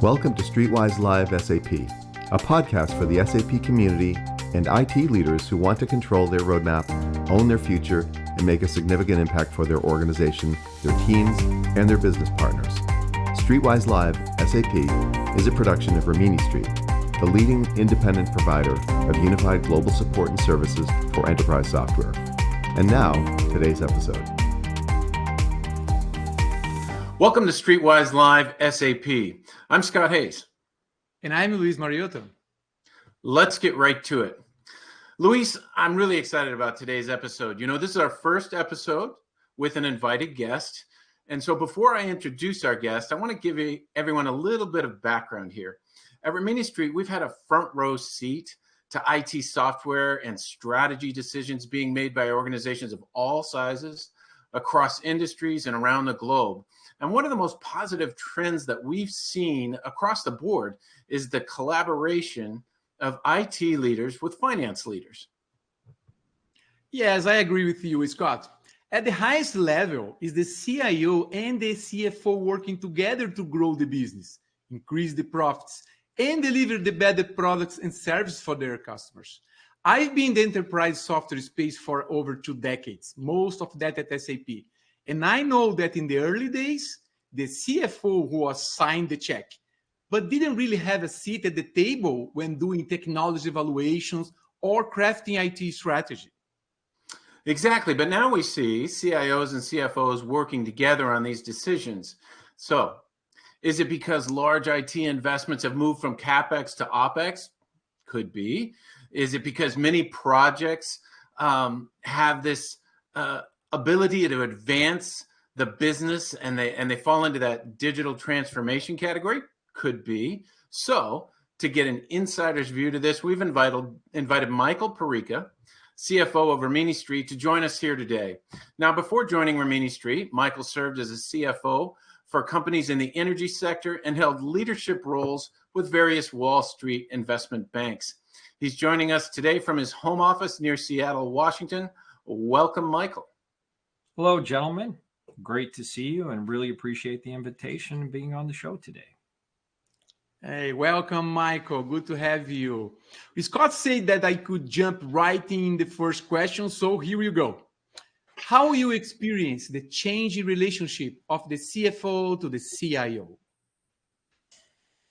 Welcome to Streetwise Live SAP, a podcast for the SAP community and IT leaders who want to control their roadmap, own their future, and make a significant impact for their organization, their teams, and their business partners. Streetwise Live SAP is a production of Rimini Street, the leading independent provider of unified global support and services for enterprise software. And now, today's episode. Welcome to Streetwise Live SAP. I'm Scott Hayes. And I'm Luis Mariotto. Let's get right to it. Luis, I'm really excited about today's episode. You know, this is our first episode with an invited guest. And so before I introduce our guest, I want to give everyone a little bit of background here. At Rimini Street, we've had a front row seat to IT software and strategy decisions being made by organizations of all sizes across industries and around the globe. And one of the most positive trends that we've seen across the board is the collaboration of IT leaders with finance leaders. Yes, I agree with you, Scott. At the highest level is the CIO and the CFO working together to grow the business, increase the profits, and deliver the better products and services for their customers. I've been in the enterprise software space for over 2 decades, most of that at SAP. And I know that in the early days, the CFO who was signed the check, but didn't really have a seat at the table when doing technology evaluations or crafting IT strategy. Exactly. But now we see CIOs and CFOs working together on these decisions. So is it because large IT investments have moved from CapEx to OpEx? Could be. Is it because many projects have this ability to advance the business and they fall into that digital transformation category? Could be. So to get an insider's view to this, we've invited Michael Perica, CFO of Rimini Street, to join us here today. Now, before joining Rimini Street, Michael served as a CFO for companies in the energy sector and held leadership roles with various Wall Street investment banks. He's joining us today from his home office near Seattle, Washington. Welcome, Michael. Hello, gentlemen. Great to see you and really appreciate the invitation and being on the show today. Hey, welcome, Michael. Good to have you. Scott said that I could jump right in the first question, so here you go. How you experience the change in relationship of the CFO to the CIO?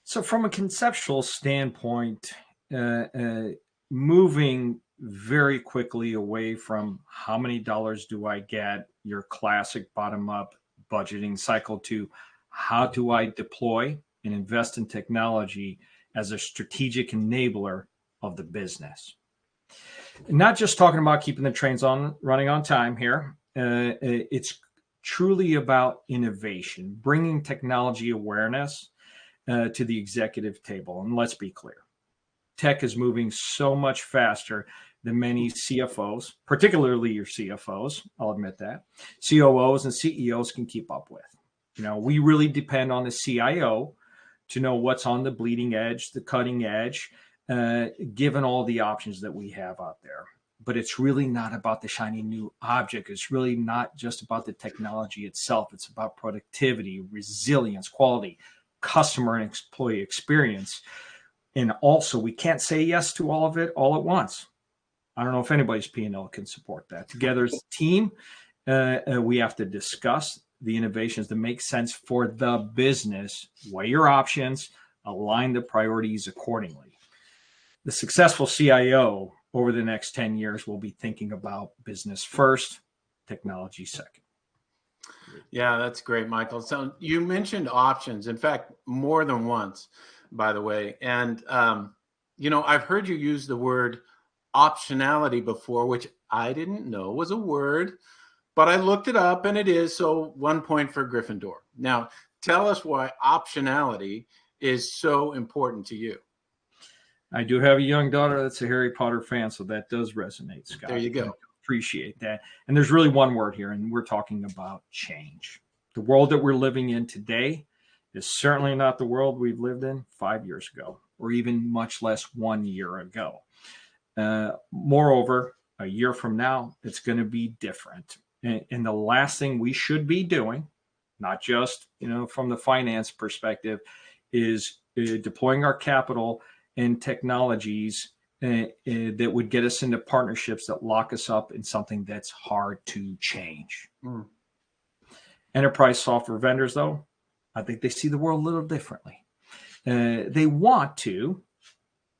So from a conceptual standpoint, moving very quickly away from how many dollars do I get, your classic bottom-up budgeting cycle, to how do I deploy and invest in technology as a strategic enabler of the business. Not just talking about keeping the trains running on time here. It's truly about innovation, bringing technology awareness to the executive table. And let's be clear, tech is moving so much faster than many CFOs, particularly your CFOs, I'll admit that, COOs and CEOs can keep up with. You know, we really depend on the CIO to know what's on the bleeding edge, the cutting edge, given all the options that we have out there. But it's really not about the shiny new object. It's really not just about the technology itself. It's about productivity, resilience, quality, customer and employee experience. And also, we can't say yes to all of it all at once. I don't know if anybody's P&L can support that. Together as a team, we have to discuss the innovations that make sense for the business, weigh your options, align the priorities accordingly. The successful CIO over the next 10 years will be thinking about business first, technology second. Yeah, that's great, Michael. So you mentioned options, in fact, more than once, by the way. And, you know, I've heard you use the word optionality before, which I didn't know was a word, but I looked it up and it is. So 1 point for Gryffindor. Now, tell us why optionality is so important to you. I do have a young daughter that's a Harry Potter fan, so that does resonate, Scott. There you go. Appreciate that. And there's really one word here, and we're talking about change. The world that we're living in today is certainly not the world we've lived in 5 years ago, or even much less 1 year ago. Moreover, a year from now, it's going to be different. And the last thing we should be doing, not just, from the finance perspective, is deploying our capital in technologies that would get us into partnerships that lock us up in something that's hard to change. Enterprise software vendors, though, I think they see the world a little differently. They want to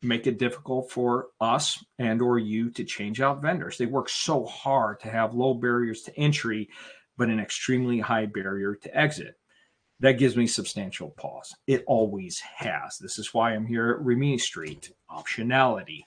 make it difficult for us and or you to change out vendors. They work so hard to have low barriers to entry, but an extremely high barrier to exit. That gives me substantial pause. It always has. This is why I'm here at Rimini Street. Optionality.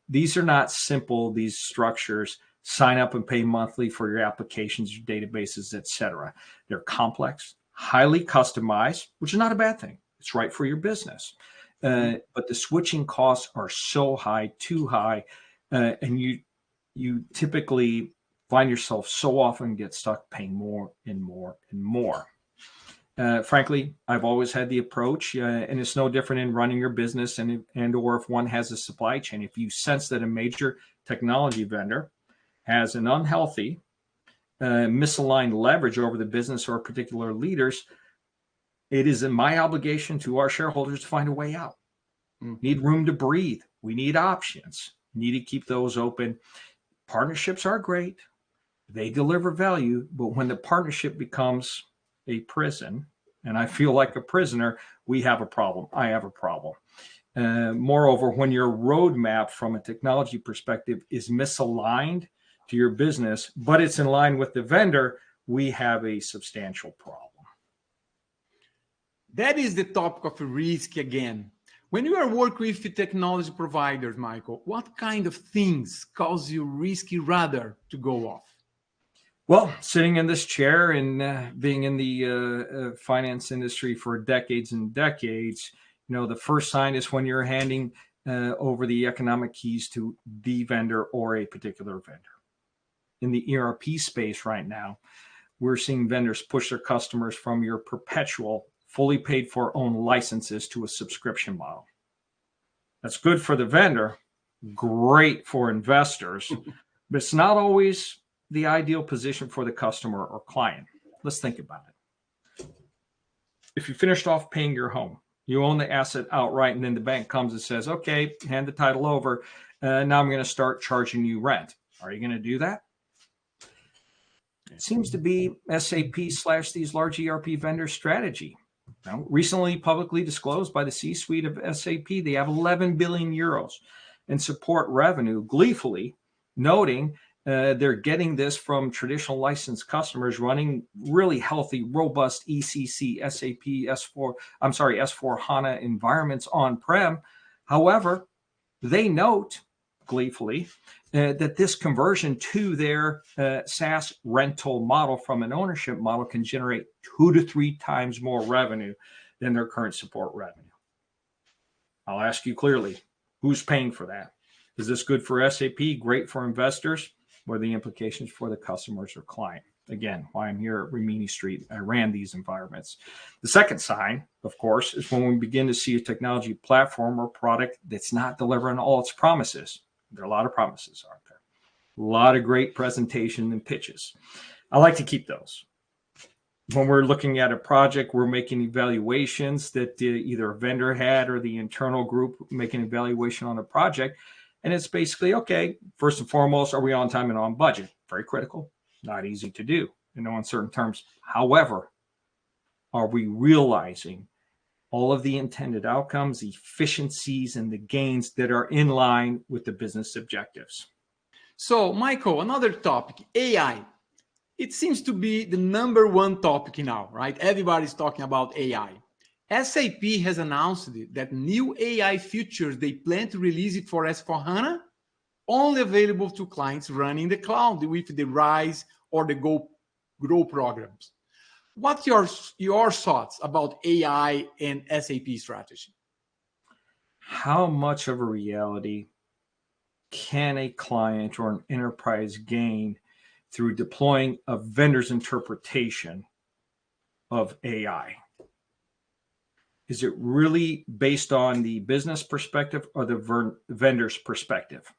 These are not simple, these structures. Sign up and pay monthly for your applications, your databases, etc. They're complex, highly customized, which is not a bad thing. It's right for your business. But the switching costs are so high, too high, and you typically find yourself so often get stuck paying more and more and more. Frankly, I've always had the approach, and it's no different in running your business and or if one has a supply chain. If you sense that a major technology vendor has an unhealthy, misaligned leverage over the business or particular leaders, it is in my obligation to our shareholders to find a way out. Need room to breathe. We need options. Need to keep those open. Partnerships are great. They deliver value, but when the partnership becomes a prison, and I feel like a prisoner, we have a problem. I have a problem. Moreover, when your roadmap from a technology perspective is misaligned to your business, but it's in line with the vendor, we have a substantial problem. That is the topic of risk again. When you are working with the technology providers, Michael, what kind of things cause you risky rather to go off? Well, sitting in this chair and being in the finance industry for decades and decades, the first sign is when you're handing over the economic keys to the vendor or a particular vendor. In the ERP space right now, we're seeing vendors push their customers from your perpetual, fully paid for own licenses to a subscription model. That's good for the vendor, great for investors, but it's not always the ideal position for the customer or client. Let's think about it. If you finished off paying your home, you own the asset outright, and then the bank comes and says, okay, hand the title over. Now I'm going to start charging you rent. Are you going to do that? It seems to be SAP / these large ERP vendor strategy. Now, recently publicly disclosed by the C-suite of SAP, they have 11 billion euros in support revenue, gleefully noting they're getting this from traditional licensed customers running really healthy, robust ECC, SAP, S4 HANA environments on-prem. However, they note gleefully that this conversion to their SaaS rental model from an ownership model can generate 2 to 3 times more revenue than their current support revenue. I'll ask you clearly, who's paying for that? Is this good for SAP, great for investors? What are the implications for the customers or client? Again, why I'm here at Rimini Street, I ran these environments. The second sign, of course, is when we begin to see a technology platform or product that's not delivering all its promises. There are a lot of promises, aren't there? A lot of great presentation and pitches. I like to keep those. When we're looking at a project, we're making evaluations that either a vendor had or the internal group make an evaluation on a project. And it's basically, okay, first and foremost, are we on time and on budget? Very critical, not easy to do in no uncertain terms. However, are we realizing all of the intended outcomes, efficiencies, and the gains that are in line with the business objectives? So, Michael, another topic, AI. It seems to be the #1 topic now, right? Everybody's talking about AI. SAP has announced that new AI features they plan to release it for S4HANA, only available to clients running the cloud with the RISE or the Grow programs. What's your thoughts about AI and SAP strategy? How much of a reality can a client or an enterprise gain through deploying a vendor's interpretation of AI? Is it really based on the business perspective or the vendor's perspective?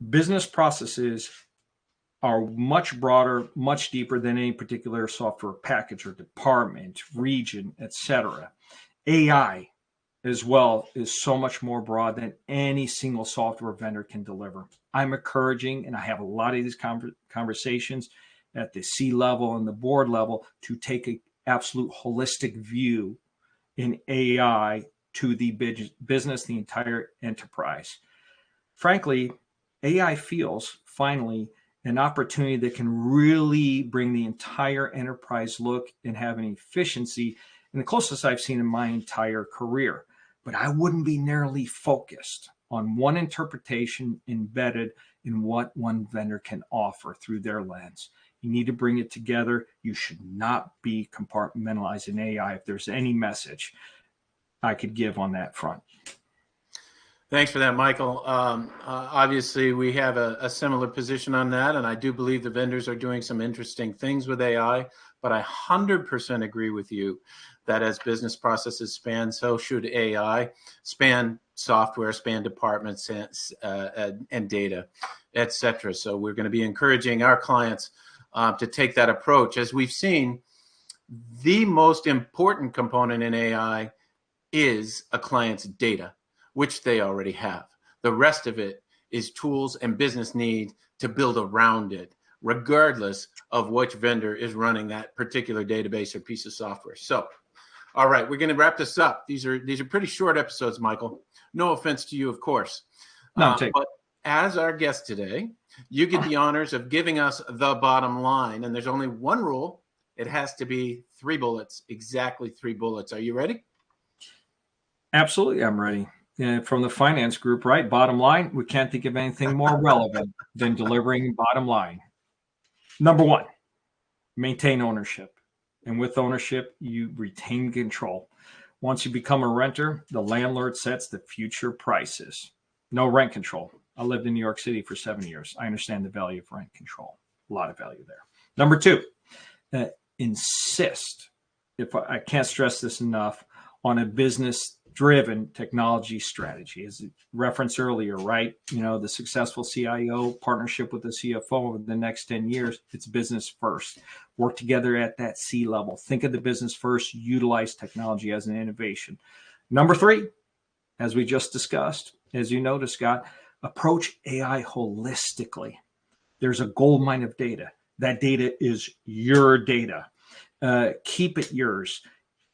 Business processes are much broader, much deeper than any particular software package or department, region, etc. AI as well is so much more broad than any single software vendor can deliver. I'm encouraging, and I have a lot of these conversations at the C-level and the board level, to take an absolute holistic view in AI to the business, the entire enterprise. Frankly, AI feels finally an opportunity that can really bring the entire enterprise look and have an efficiency, and the closest I've seen in my entire career. But I wouldn't be narrowly focused on one interpretation embedded in what one vendor can offer through their lens. You need to bring it together. You should not be compartmentalizing AI if there's any message I could give on that front. Thanks for that, Michael. Obviously, we have a similar position on that, and I do believe the vendors are doing some interesting things with AI, but I 100% agree with you that as business processes span, so should AI span software, span departments, and data, et cetera. So we're going to be encouraging our clients to take that approach. As we've seen, the most important component in AI is a client's data, which they already have. The rest of it is tools and business need to build around it, regardless of which vendor is running that particular database or piece of software. So, all right, we're going to wrap this up. These are pretty short episodes, Michael. No offense to you, of course. No, but as our guest today, you get the honors of giving us the bottom line. And there's only one rule. It has to be 3 bullets, exactly 3 bullets. Are you ready? Absolutely, I'm ready. From the finance group, right? Bottom line, we can't think of anything more relevant than delivering bottom line. Number 1, maintain ownership. And with ownership, you retain control. Once you become a renter, the landlord sets the future prices. No rent control. I lived in New York City for 7 years. I understand the value of rent control. A lot of value there. Number 2, insist, if I can't stress this enough, on a business-driven technology strategy. As referenced earlier, right? You know, the successful CIO partnership with the CFO over the next 10 years, it's business first. Work together at that C level. Think of the business first, utilize technology as an innovation. Number 3, as we just discussed, as you noticed, Scott, approach AI holistically. There's a gold mine of data. That data is your data. Keep it yours.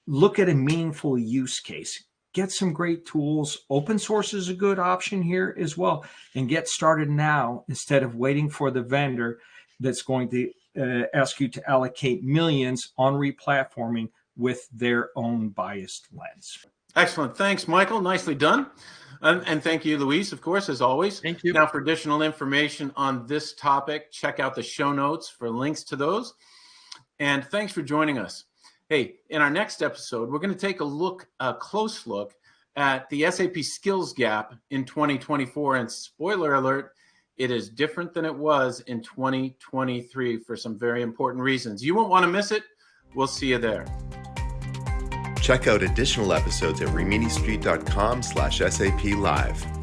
Look at a meaningful use case. Get some great tools. Open source is a good option here as well. And get started now instead of waiting for the vendor that's going to ask you to allocate millions on replatforming with their own biased lens. Excellent. Thanks, Michael. Nicely done. And thank you, Luis, of course, as always. Thank you. Now, for additional information on this topic, check out the show notes for links to those. And thanks for joining us. Hey, in our next episode, we're going to take a close look at the SAP skills gap in 2024. And spoiler alert, it is different than it was in 2023 for some very important reasons. You won't want to miss it. We'll see you there. Check out additional episodes at riministreet.com/SAP Live.